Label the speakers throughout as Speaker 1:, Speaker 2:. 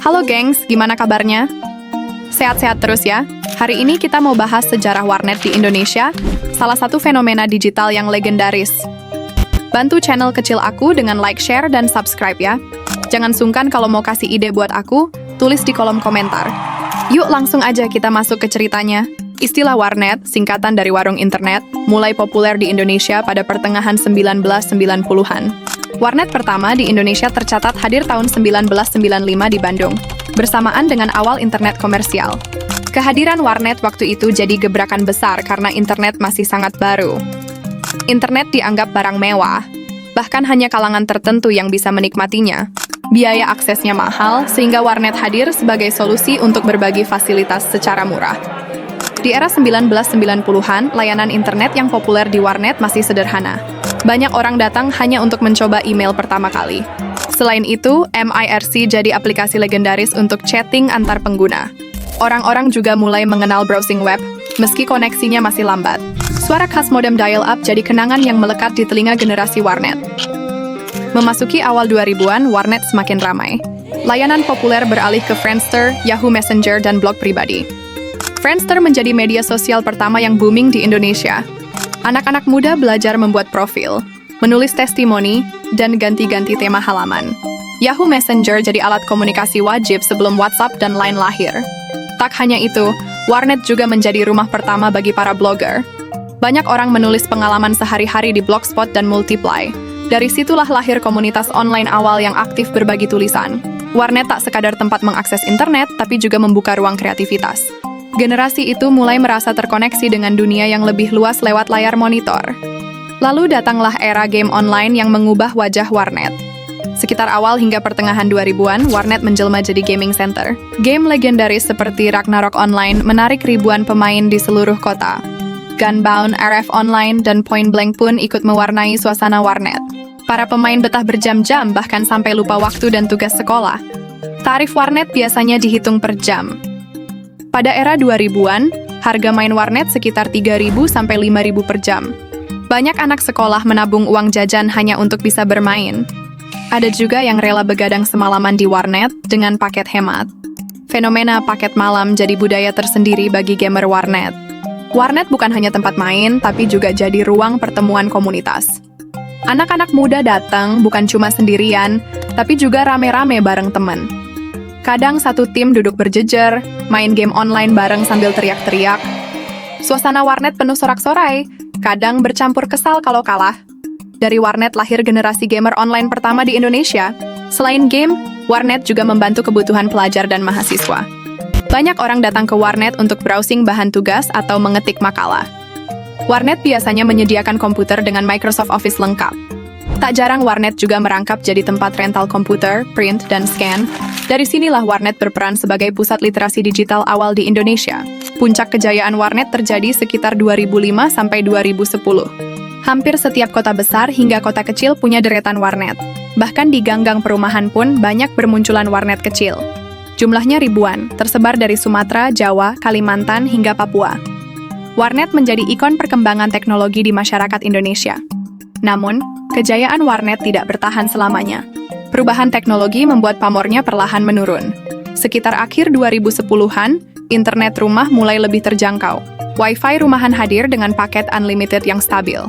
Speaker 1: Halo gengs, gimana kabarnya? Sehat-sehat terus ya. Hari ini kita mau bahas sejarah warnet di Indonesia, salah satu fenomena digital yang legendaris. Bantu channel kecil aku dengan like, share, dan subscribe ya. Jangan sungkan kalau mau kasih ide buat aku, tulis di kolom komentar. Yuk langsung aja kita masuk ke ceritanya. Istilah warnet, singkatan dari warung internet, mulai populer di Indonesia pada pertengahan 1990-an. Warnet pertama di Indonesia tercatat hadir tahun 1995 di Bandung, bersamaan dengan awal internet komersial. Kehadiran warnet waktu itu jadi gebrakan besar karena internet masih sangat baru. Internet dianggap barang mewah, bahkan hanya kalangan tertentu yang bisa menikmatinya. Biaya aksesnya mahal, sehingga warnet hadir sebagai solusi untuk berbagi fasilitas secara murah. Di era 1990-an, layanan internet yang populer di warnet masih sederhana. Banyak orang datang hanya untuk mencoba email pertama kali. Selain itu, MIRC jadi aplikasi legendaris untuk chatting antar pengguna. Orang-orang juga mulai mengenal browsing web, meski koneksinya masih lambat. Suara khas modem dial-up jadi kenangan yang melekat di telinga generasi warnet. Memasuki awal 2000-an, warnet semakin ramai. Layanan populer beralih ke Friendster, Yahoo Messenger, dan blog pribadi. Friendster menjadi media sosial pertama yang booming di Indonesia. Anak-anak muda belajar membuat profil, menulis testimoni, dan ganti-ganti tema halaman. Yahoo Messenger jadi alat komunikasi wajib sebelum WhatsApp dan Line lahir. Tak hanya itu, warnet juga menjadi rumah pertama bagi para blogger. Banyak orang menulis pengalaman sehari-hari di Blogspot dan Multiply. Dari situlah lahir komunitas online awal yang aktif berbagi tulisan. Warnet tak sekadar tempat mengakses internet, tapi juga membuka ruang kreativitas. Generasi itu mulai merasa terkoneksi dengan dunia yang lebih luas lewat layar monitor. Lalu datanglah era game online yang mengubah wajah warnet. Sekitar awal hingga pertengahan 2000-an, warnet menjelma jadi gaming center. Game legendaris seperti Ragnarok Online menarik ribuan pemain di seluruh kota. Gunbound, RF Online, dan Point Blank pun ikut mewarnai suasana warnet. Para pemain betah berjam-jam bahkan sampai lupa waktu dan tugas sekolah. Tarif warnet biasanya dihitung per jam. Pada era 2000-an, harga main warnet sekitar 3.000 sampai 5.000 per jam. Banyak anak sekolah menabung uang jajan hanya untuk bisa bermain. Ada juga yang rela begadang semalaman di warnet dengan paket hemat. Fenomena paket malam jadi budaya tersendiri bagi gamer warnet. Warnet bukan hanya tempat main, tapi juga jadi ruang pertemuan komunitas. Anak-anak muda datang bukan cuma sendirian, tapi juga rame-rame bareng teman. Kadang satu tim duduk berjejer, main game online bareng sambil teriak-teriak. Suasana warnet penuh sorak-sorai, kadang bercampur kesal kalau kalah. Dari warnet lahir generasi gamer online pertama di Indonesia. Selain game, warnet juga membantu kebutuhan pelajar dan mahasiswa. Banyak orang datang ke warnet untuk browsing bahan tugas atau mengetik makalah. Warnet biasanya menyediakan komputer dengan Microsoft Office lengkap. Tak jarang warnet juga merangkap jadi tempat rental komputer, print, dan scan. Dari sinilah warnet berperan sebagai pusat literasi digital awal di Indonesia. Puncak kejayaan warnet terjadi sekitar 2005 sampai 2010. Hampir setiap kota besar hingga kota kecil punya deretan warnet. Bahkan di gang-gang perumahan pun banyak bermunculan warnet kecil. Jumlahnya ribuan, tersebar dari Sumatera, Jawa, Kalimantan, hingga Papua. Warnet menjadi ikon perkembangan teknologi di masyarakat Indonesia. Namun, kejayaan warnet tidak bertahan selamanya. Perubahan teknologi membuat pamornya perlahan menurun. Sekitar akhir 2010-an, internet rumah mulai lebih terjangkau. Wi-Fi rumahan hadir dengan paket unlimited yang stabil.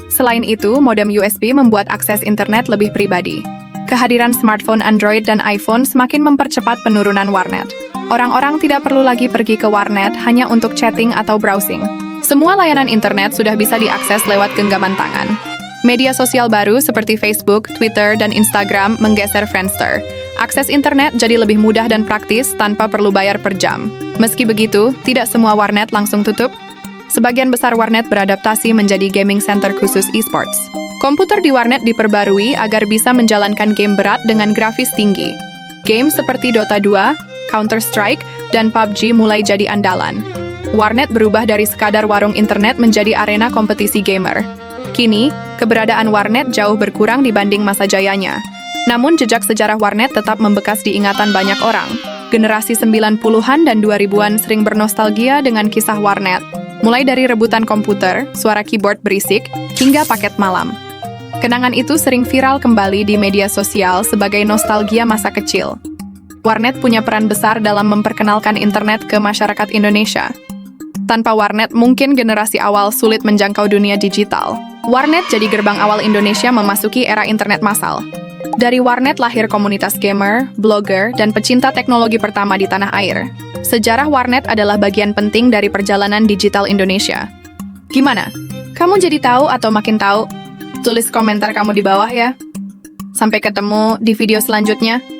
Speaker 1: Selain itu, modem USB membuat akses internet lebih pribadi. Kehadiran smartphone Android dan iPhone semakin mempercepat penurunan warnet. Orang-orang tidak perlu lagi pergi ke warnet hanya untuk chatting atau browsing. Semua layanan internet sudah bisa diakses lewat genggaman tangan. Media sosial baru seperti Facebook, Twitter, dan Instagram menggeser Friendster. Akses internet jadi lebih mudah dan praktis tanpa perlu bayar per jam. Meski begitu, tidak semua warnet langsung tutup. Sebagian besar warnet beradaptasi menjadi gaming center khusus e-sports. Komputer di warnet diperbarui agar bisa menjalankan game berat dengan grafis tinggi. Game seperti Dota 2, Counter-Strike, dan PUBG mulai jadi andalan. Warnet berubah dari sekadar warung internet menjadi arena kompetisi gamer. Kini, keberadaan warnet jauh berkurang dibanding masa jayanya. Namun jejak sejarah warnet tetap membekas di ingatan banyak orang. Generasi 90-an dan 2000-an sering bernostalgia dengan kisah warnet. Mulai dari rebutan komputer, suara keyboard berisik, hingga paket malam. Kenangan itu sering viral kembali di media sosial sebagai nostalgia masa kecil. Warnet punya peran besar dalam memperkenalkan internet ke masyarakat Indonesia. Tanpa warnet, mungkin generasi awal sulit menjangkau dunia digital. Warnet jadi gerbang awal Indonesia memasuki era internet massal. Dari warnet lahir komunitas gamer, blogger, dan pecinta teknologi pertama di tanah air. Sejarah warnet adalah bagian penting dari perjalanan digital Indonesia. Gimana? Kamu jadi tahu atau makin tahu? Tulis komentar kamu di bawah ya. Sampai ketemu di video selanjutnya.